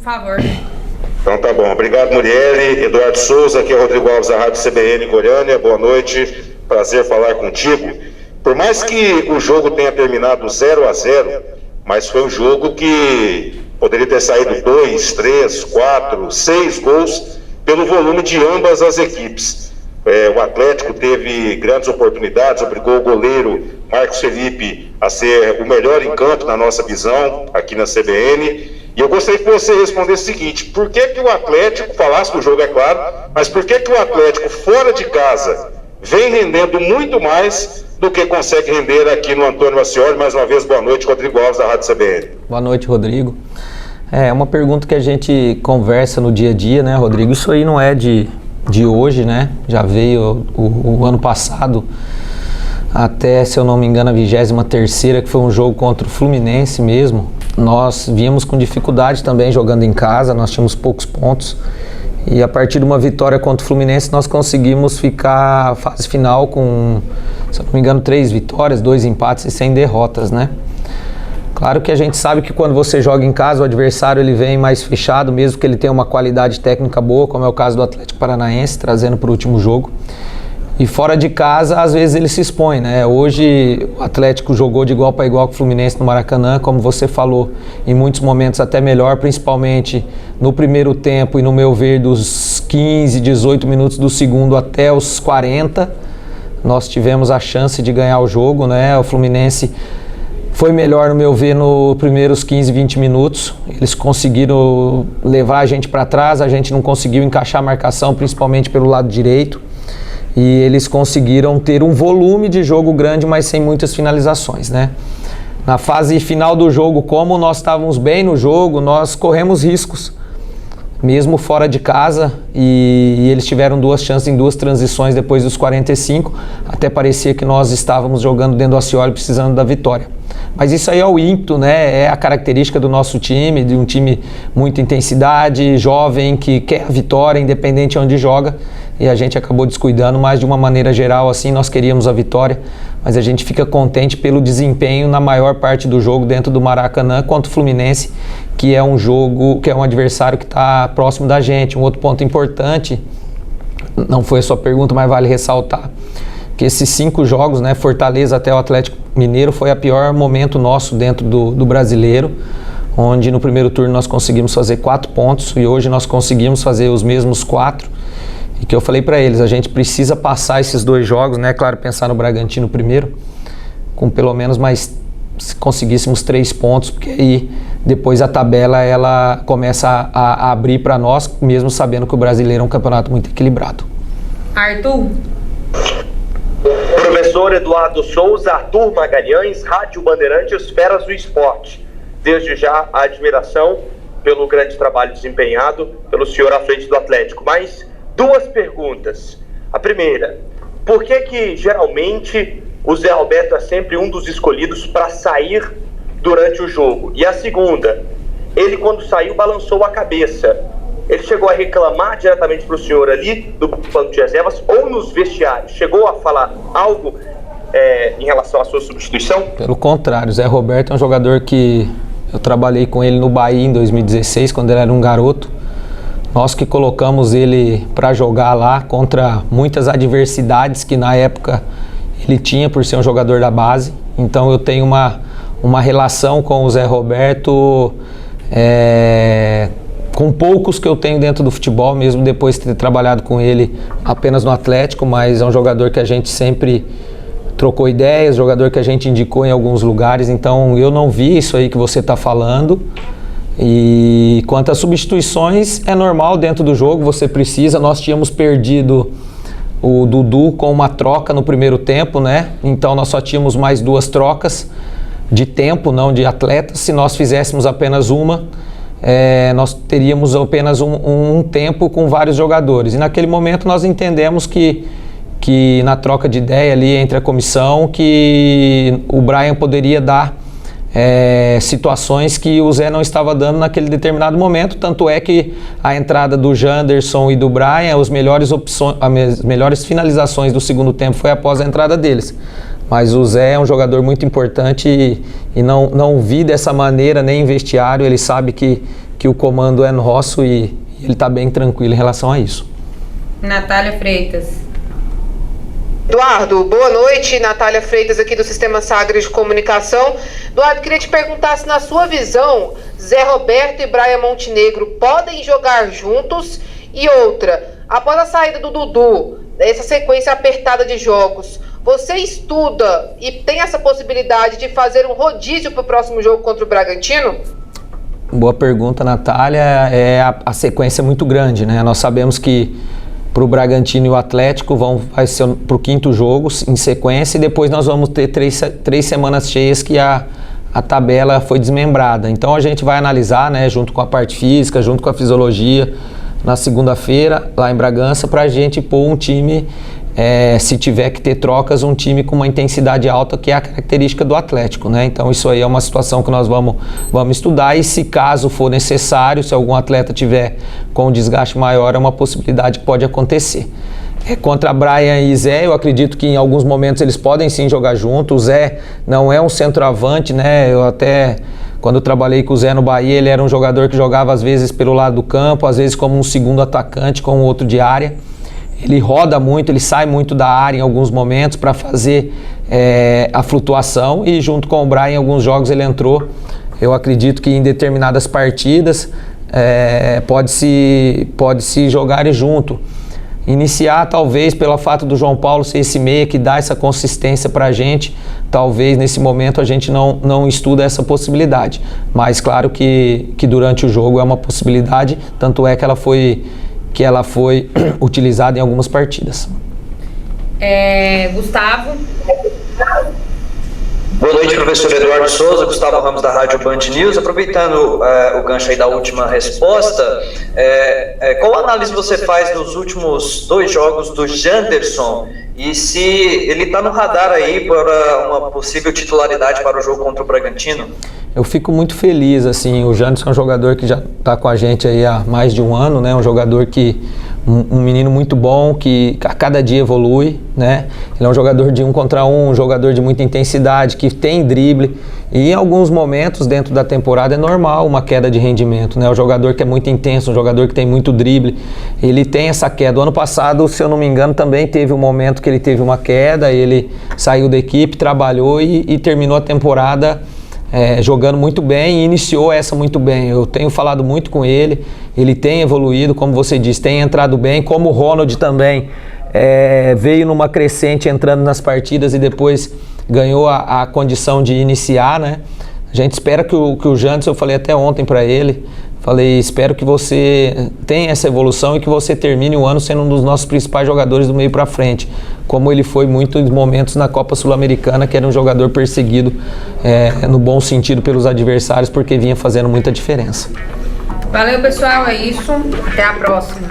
favor. Então tá bom. Obrigado, Muriele. Eduardo Souza, aqui é o Rodrigo Alves, da Rádio CBN Goiânia. Boa noite. Prazer falar contigo. Por mais que o jogo tenha terminado 0-0, mas foi um jogo que poderia ter saído 2, 3, 4, 6 gols pelo volume de ambas as equipes. O Atlético teve grandes oportunidades, obrigou o goleiro Marcos Felipe a ser o melhor em campo na nossa visão, aqui na CBN. E eu gostaria que você respondesse o seguinte: por que que o Atlético, falasse que o jogo é claro, mas por que que o Atlético fora de casa vem rendendo muito mais do que consegue render aqui no Antônio Ascioli? Mais uma vez, boa noite, Rodrigo Alves, da Rádio CBN. Boa noite, Rodrigo. É uma pergunta que a gente conversa no dia a dia, né, Rodrigo? Isso aí não é de hoje, né? Já veio o ano passado, até, se eu não me engano, a 23ª, que foi um jogo contra o Fluminense mesmo. Nós viemos com dificuldade também jogando em casa, nós tínhamos poucos pontos. E a partir de uma vitória contra o Fluminense, nós conseguimos ficar fase final com, se eu não me engano, 3 vitórias, 2 empates e 100 derrotas, né? Claro que a gente sabe que quando você joga em casa, o adversário ele vem mais fechado, mesmo que ele tenha uma qualidade técnica boa, como é o caso do Atlético Paranaense, trazendo para o último jogo. E fora de casa, às vezes ele se expõe, né? Hoje o Atlético jogou de igual para igual com o Fluminense no Maracanã, como você falou, em muitos momentos até melhor, principalmente no primeiro tempo e, no meu ver, dos 15, 18 minutos do segundo até os 40, nós tivemos a chance de ganhar o jogo, né? O Fluminense foi melhor, no meu ver, nos primeiros 15, 20 minutos. Eles conseguiram levar a gente para trás, a gente não conseguiu encaixar a marcação, principalmente pelo lado direito. E eles conseguiram ter um volume de jogo grande, mas sem muitas finalizações, né? Na fase final do jogo, como nós estávamos bem no jogo, nós corremos riscos, mesmo fora de casa, e eles tiveram 2 chances em 2 transições depois dos 45, até parecia que nós estávamos jogando dentro do Ascioli precisando da vitória. Mas isso aí é o ímpeto, né? É a característica do nosso time, de um time muita intensidade, jovem, que quer a vitória, independente de onde joga. E a gente acabou descuidando, mas de uma maneira geral, assim, nós queríamos a vitória. Mas a gente fica contente pelo desempenho na maior parte do jogo dentro do Maracanã contra o Fluminense, que é um jogo, que é um adversário que está próximo da gente. Um outro ponto importante, não foi a sua pergunta, mas vale ressaltar, que esses 5 jogos, né, Fortaleza até o Atlético Mineiro, foi o pior momento nosso dentro do brasileiro, onde no primeiro turno nós conseguimos fazer 4 pontos e hoje nós conseguimos fazer os mesmos 4. E que eu falei para eles, a gente precisa passar esses 2 jogos, né? Claro, pensar no Bragantino primeiro, com pelo menos mais, se conseguíssemos 3 pontos, porque aí depois a tabela ela começa a abrir para nós, mesmo sabendo que o brasileiro é um campeonato muito equilibrado. Arthur? Professor Eduardo Souza, Arthur Magalhães, Rádio Bandeirantes, Feras do Esporte. Desde já a admiração pelo grande trabalho desempenhado pelo senhor à frente do Atlético. Mas 2 perguntas. A primeira, por que geralmente o Zé Roberto é sempre um dos escolhidos para sair durante o jogo? E a segunda, ele quando saiu balançou a cabeça. Ele chegou a reclamar diretamente para o senhor ali, do banco de reservas, ou nos vestiários? Chegou a falar algo em relação à sua substituição? Pelo contrário, o Zé Roberto é um jogador que eu trabalhei com ele no Bahia em 2016, quando ele era um garoto. Nós que colocamos ele para jogar lá contra muitas adversidades que na época ele tinha por ser um jogador da base. Então eu tenho uma relação com o Zé Roberto com poucos que eu tenho dentro do futebol, mesmo depois de ter trabalhado com ele apenas no Atlético, mas é um jogador que a gente sempre trocou ideias, jogador que a gente indicou em alguns lugares. Então eu não vi isso aí que você está falando. E quanto às substituições, é normal dentro do jogo, você precisa. Nós tínhamos perdido o Dudu com uma troca no primeiro tempo, né? Então nós só tínhamos mais 2 trocas de tempo, não de atletas. Se nós fizéssemos apenas uma, nós teríamos apenas um tempo com vários jogadores. E naquele momento nós entendemos que na troca de ideia ali entre a comissão, que o Brian poderia dar situações que o Zé não estava dando naquele determinado momento. Tanto é que a entrada do Janderson e do Brian, as melhores finalizações do segundo tempo foi após a entrada deles. Mas o Zé é um jogador muito importante e não vi dessa maneira nem em vestiário. Ele sabe que que o comando é nosso e ele está bem tranquilo em relação a isso. Natália Freitas. Eduardo, boa noite. Natália Freitas aqui do Sistema Sagres de Comunicação. Eduardo, queria te perguntar se na sua visão, Zé Roberto e Brian Montenegro podem jogar juntos. E outra, após a saída do Dudu, essa sequência apertada de jogos, você estuda e tem essa possibilidade de fazer um rodízio para o próximo jogo contra o Bragantino? Boa pergunta, Natália. A sequência é muito grande, né? Nós sabemos que para o Bragantino e o Atlético vai ser para o 5º jogo em sequência, e depois nós vamos ter três semanas cheias que a tabela foi desmembrada. Então a gente vai analisar, né, junto com a parte física, junto com a fisiologia, na segunda-feira, lá em Bragança, para a gente pôr um time, se tiver que ter trocas, um time com uma intensidade alta, que é a característica do Atlético, né? Então isso aí é uma situação que nós vamos estudar, e se caso for necessário, se algum atleta tiver com um desgaste maior, é uma possibilidade que pode acontecer. Contra Brian e Zé, eu acredito que em alguns momentos eles podem sim jogar junto. O Zé não é um centroavante, né? Eu até, quando eu trabalhei com o Zé no Bahia, ele era um jogador que jogava às vezes pelo lado do campo, às vezes como um segundo atacante, com outro de área. Ele roda muito, ele sai muito da área em alguns momentos para fazer a flutuação, e junto com o Brian em alguns jogos ele entrou. Eu acredito que em determinadas partidas pode-se jogar junto. Iniciar talvez pelo fato do João Paulo ser esse meia que dá essa consistência para a gente, talvez nesse momento a gente não estuda essa possibilidade, mas claro que durante o jogo é uma possibilidade, tanto é que ela foi utilizada em algumas partidas. Gustavo. Boa noite, professor Eduardo Souza, Gustavo Ramos da Rádio Band News. Aproveitando o gancho aí da última resposta, qual análise você faz dos últimos 2 jogos do Janderson, e se ele está no radar aí para uma possível titularidade para o jogo contra o Bragantino? Eu fico muito feliz, assim, o Janderson é um jogador que já está com a gente aí há mais de um ano, né? Um jogador um menino muito bom, que a cada dia evolui, né? Ele é um jogador de 1 contra 1, um jogador de muita intensidade, que tem drible, e em alguns momentos dentro da temporada é normal uma queda de rendimento, né? O jogador que é muito intenso, um jogador que tem muito drible, ele tem essa queda. O ano passado, se eu não me engano, também teve um momento que ele teve uma queda, ele saiu da equipe, trabalhou e terminou a temporada jogando muito bem, e iniciou essa muito bem. Eu tenho falado muito com ele, ele tem evoluído, como você disse, tem entrado bem, como o Ronald também veio numa crescente, entrando nas partidas e depois ganhou a condição de iniciar, né? A gente espera que o Janderson, eu falei até ontem para ele, espero que você tenha essa evolução e que você termine o ano sendo um dos nossos principais jogadores do meio para frente, como ele foi muitos momentos na Copa Sul-Americana, que era um jogador perseguido no bom sentido pelos adversários, porque vinha fazendo muita diferença. Valeu, pessoal, é isso. Até a próxima.